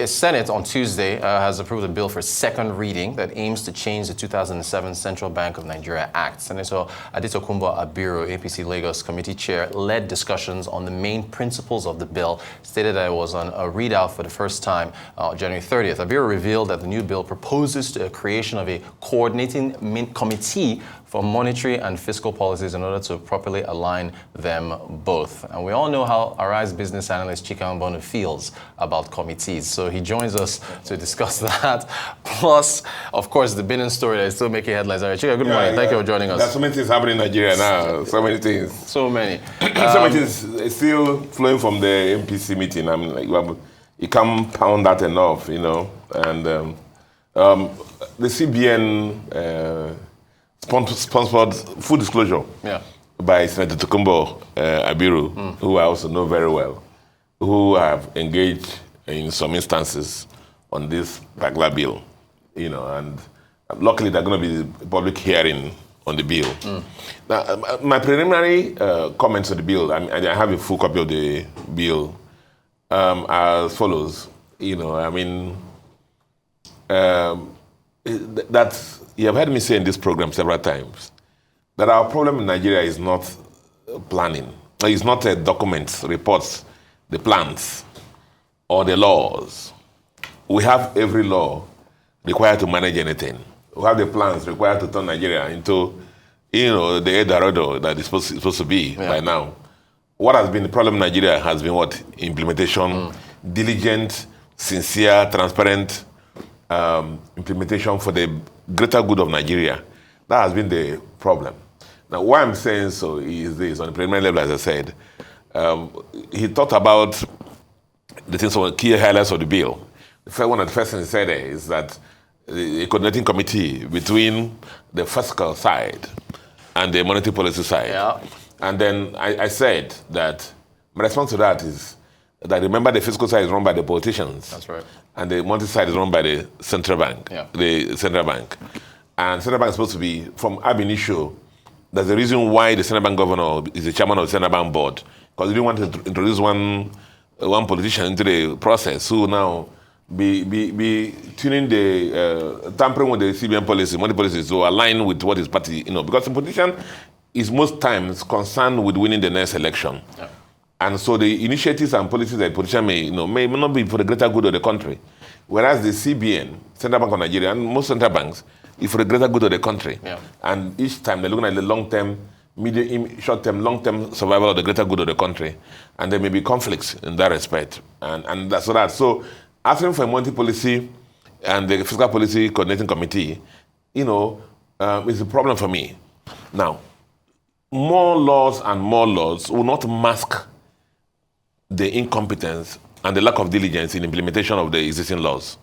The Senate on Tuesday has approved a bill for second reading that aims to change the 2007 Central Bank of Nigeria Act. Senator Adetokunbo Abiru, APC Lagos Committee Chair, led discussions on the main principles of the bill, stated that it was on a readout for the first time January 30th. Abiru revealed that the new bill proposes the creation of a coordinating committee for monetary and fiscal policies in order to properly align them both. And we all know how Arise Business Analyst Chika Mbonu feels about committees. So he joins us to discuss that. Plus, of course, the Benin story that is still making headlines. Chika, good morning. Thank you for joining us. There's so many things happening in Nigeria now. So many things. So many. So many things still flowing from the MPC meeting. I mean, like, you can't pound that enough, you know. And the CBN sponsored full disclosure by Senator Tokumbo Abiru, who I also know very well, who have engaged in some instances on this particular bill, you know, and luckily they're going to be a public hearing on the bill. Now, my preliminary comments on the bill, I have a full copy of the bill, as follows. You know, I mean, that you have heard me say in this program several times that our problem in Nigeria is not planning. It's not documents, reports, the plans, or the laws. We have every law required to manage anything. We have the plans required to turn Nigeria into, you know, the Eldorado that it's supposed to be by now. What has been the problem in Nigeria has been what? Implementation, diligent, sincere, transparent implementation for the greater good of Nigeria. That has been the problem. Now, why I'm saying so is this, on the preliminary level, as I said, he talked about the things, some key highlights of the bill. One of the first things he said is that a coordinating committee between the fiscal side and the monetary policy side. Yeah. And then I said that my response to that is that, remember, the fiscal side is run by the politicians. That's right. And the monetary side is run by the central bank. Yeah. The central bank. And central bank is supposed to be, from ab initio, there's a reason why the central bank governor is the chairman of the central bank board. Because he didn't want to introduce one politician into the process who now be tuning the, tampering with the CBN policy, money policy, to align with what his party, you know, because the politician is most times concerned with winning the next election. Yeah. And so the initiatives and policies that politicians may not be for the greater good of the country. Whereas the CBN, Central Bank of Nigeria, and most central banks, is for the greater good of the country. Yeah. And each time they're looking at the long-term, medium, short-term, long-term survival of the greater good of the country. And there may be conflicts in that respect. And that's that. So asking for a monetary policy and the fiscal policy coordinating committee, you know, is a problem for me. Now, more laws and more laws will not mask the incompetence and the lack of diligence in implementation of the existing laws.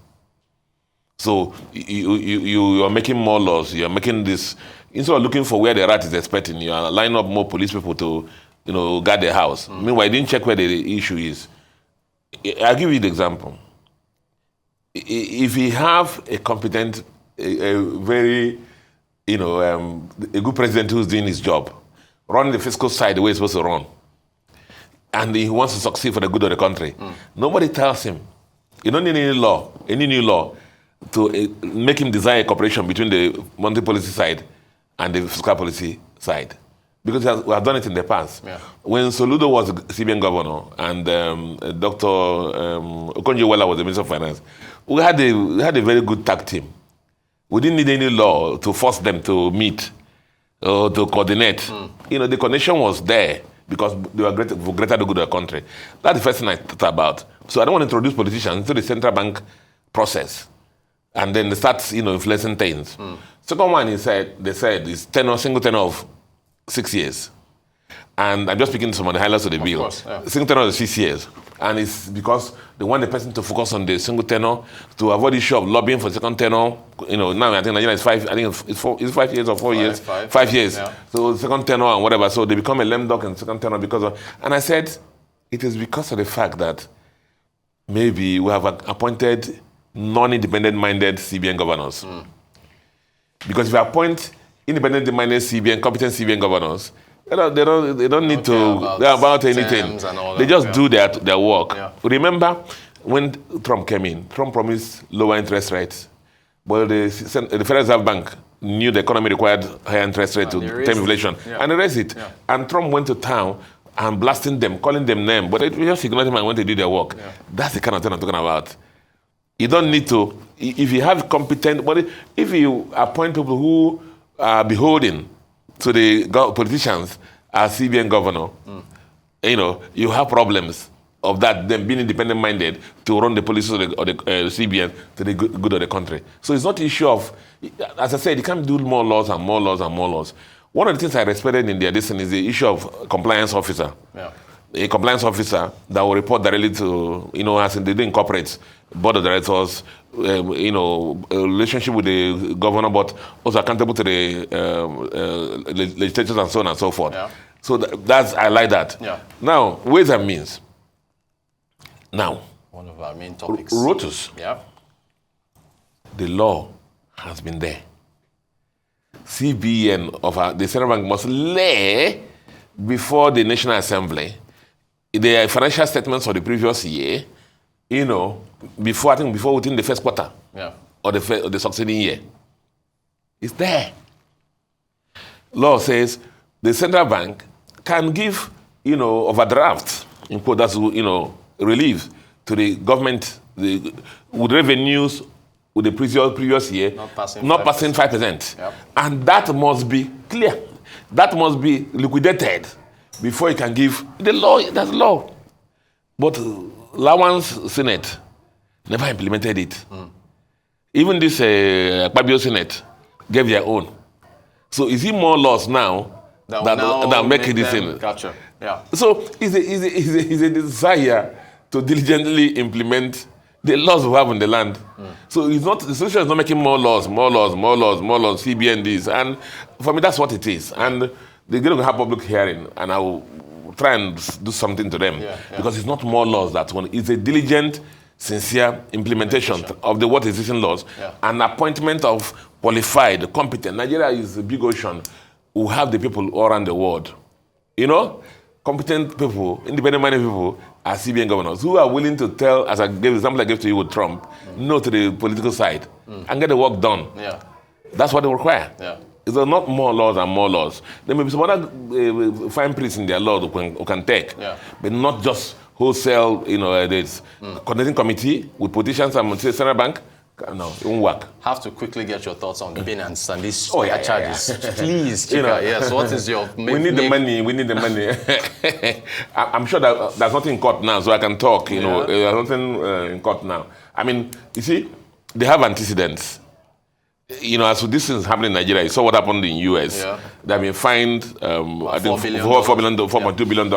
So you are making more laws. You are making this, instead of looking for where the rat is expecting, you are lining up more police people to, you know, guard the house. Meanwhile, you didn't check where the issue is. I'll give you the example. If you have a competent, a very, you know, a good president who's doing his job, running the fiscal side the way it's supposed to run, and he wants to succeed for the good of the country, nobody tells him. You don't need any new law to make him desire cooperation between the monetary policy side and the fiscal policy side. Because we have done it in the past. Yeah. When Soludo was the CBN governor and Dr. Okonjo-Iweala was the Minister of Finance, we had a very good tag team. We didn't need any law to force them to meet or to coordinate. You know, the connection was there because they were for greater good of the country. That's the first thing I thought about. So I don't want to introduce politicians into the central bank process and then they start, you know, influencing things. Second one, they said is single tenor of 6 years. And I'm just speaking some of the highlights of the bill. Course, yeah. Single tenor is 6 years. And it's because they want the person to focus on the single tenor to avoid the issue of lobbying for second tenor. You know, now I think Nigeria is 5, I think it's 5 years or 4 years? 5 years. Yeah. So second tenor and whatever. So they become a lame duck in second tenor because of, and I said, it is because of the fact that maybe we have appointed non-independent-minded CBN governors. Because if you appoint independent-minded CBN, competent CBN governors, they don't need to about anything. They just do their work. Yeah. Remember, when Trump came in, Trump promised lower interest rates. But the Federal Reserve Bank knew the economy required higher interest rates to tame inflation. Yeah. And they raised it. Yeah. And Trump went to town and blasting them, calling them names. But they just ignored him and went to do their work. Yeah. That's the kind of thing I'm talking about. You don't need to, if you have competent, but if you appoint people who are beholden to the politicians as CBN governor, you have problems of that, them being independent-minded to run the policies of the CBN to the good of the country. So it's not an issue of, as I said, you can't do more laws and more laws and more laws. One of the things I respected in their listen is the issue of compliance officer. Yeah. A compliance officer that will report directly to, as in they do incorporate board of directors, a relationship with the governor, but also accountable to the legislatures and so on and so forth. Yeah. So I like that. Yeah. Now, ways and means. Now, one of our main topics. ROTUS. Yeah. The law has been there. CBN of the Central Bank must lay before the National Assembly the financial statements of the previous year, before within the first quarter, yeah, or the succeeding year. It's there. Law says the Central Bank can give, overdraft, in quote, that's, relief to the government with revenues with the previous year not passing 5%. Yep. And that must be clear. That must be liquidated before you can give the law. That's law. But Lawan's Senate never implemented it. Even this Akpabio Senate gave their own. So is it more laws now that make this in? Gotcha. Yeah. So is a desire to diligently implement the laws we have in the land. So the solution is not making more laws, CBN this. And for me, that's what it is. And they're going to have public hearing, and I will try and do something to them. Because it's not more laws that one. It's a diligent, sincere implementation of the what existing laws, and appointment of qualified, competent. Nigeria is a big ocean. We have the people all around the world. Competent people, independent-minded people are CBN governors who are willing to tell, as I gave example I gave to you with Trump, no to the political side and get the work done. Yeah. That's what they require. Yeah. It's not more laws and more laws. There may be some other fine prints in their law who can take, but not just wholesale, this coordinating committee with politicians and Central Bank. No, it won't work. Have to quickly get your thoughts on Binance and these charges. Please, Chika. Yes, what is your... We need the money. I'm sure that there's nothing in court now, so I can talk. There's nothing in court now. I mean, you see, they have antecedents. As this thing is happening in Nigeria, you saw what happened in the US. Yeah. They have been fined, I think, $4.2 billion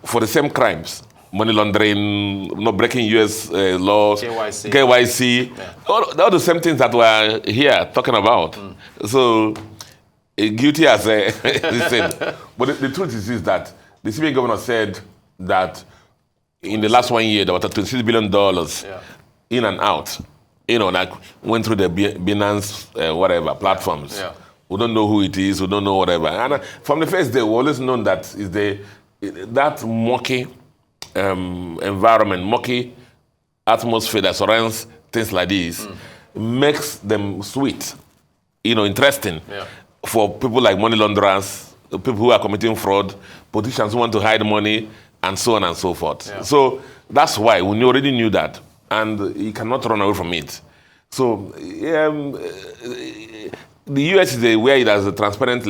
for the same crimes. Money laundering, breaking US laws, KYC, all the same things that we're here talking about. So, guilty as this thing. But the truth is that the CBN governor said that in the last 1 year, there was $26 billion in and out. Went through the Binance, platforms. Yeah. We don't know who it is, we don't know whatever. And from the first day, we always known that that murky environment, murky atmosphere that surrounds things like this makes them sweet, interesting for people like money launderers, people who are committing fraud, politicians who want to hide money, and so on and so forth. Yeah. So that's why we already knew that, and you cannot run away from it. So the US is where it has a transparent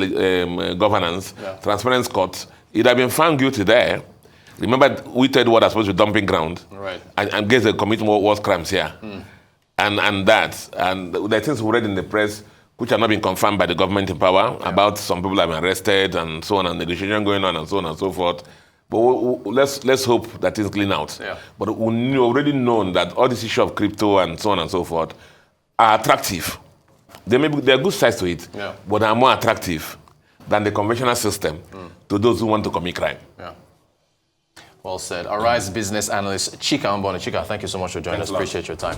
governance, transparent courts. It had been found guilty there. Remember, we told what are supposed to be dumping ground, right? And guess they commit war crimes here, and the things we read in the press, which are not being confirmed by the government in power, about some people have been arrested and so on, and negotiation going on and so on and so forth. But let's hope that things clean out. Yeah. But we already known that all this issue of crypto and so on and so forth are attractive. There are good sides to it, but they are more attractive than the conventional system to those who want to commit crime. Yeah. Well said. All right, Business Analyst Chika Mbonu. Chika, thank you so much for joining us. Appreciate your time.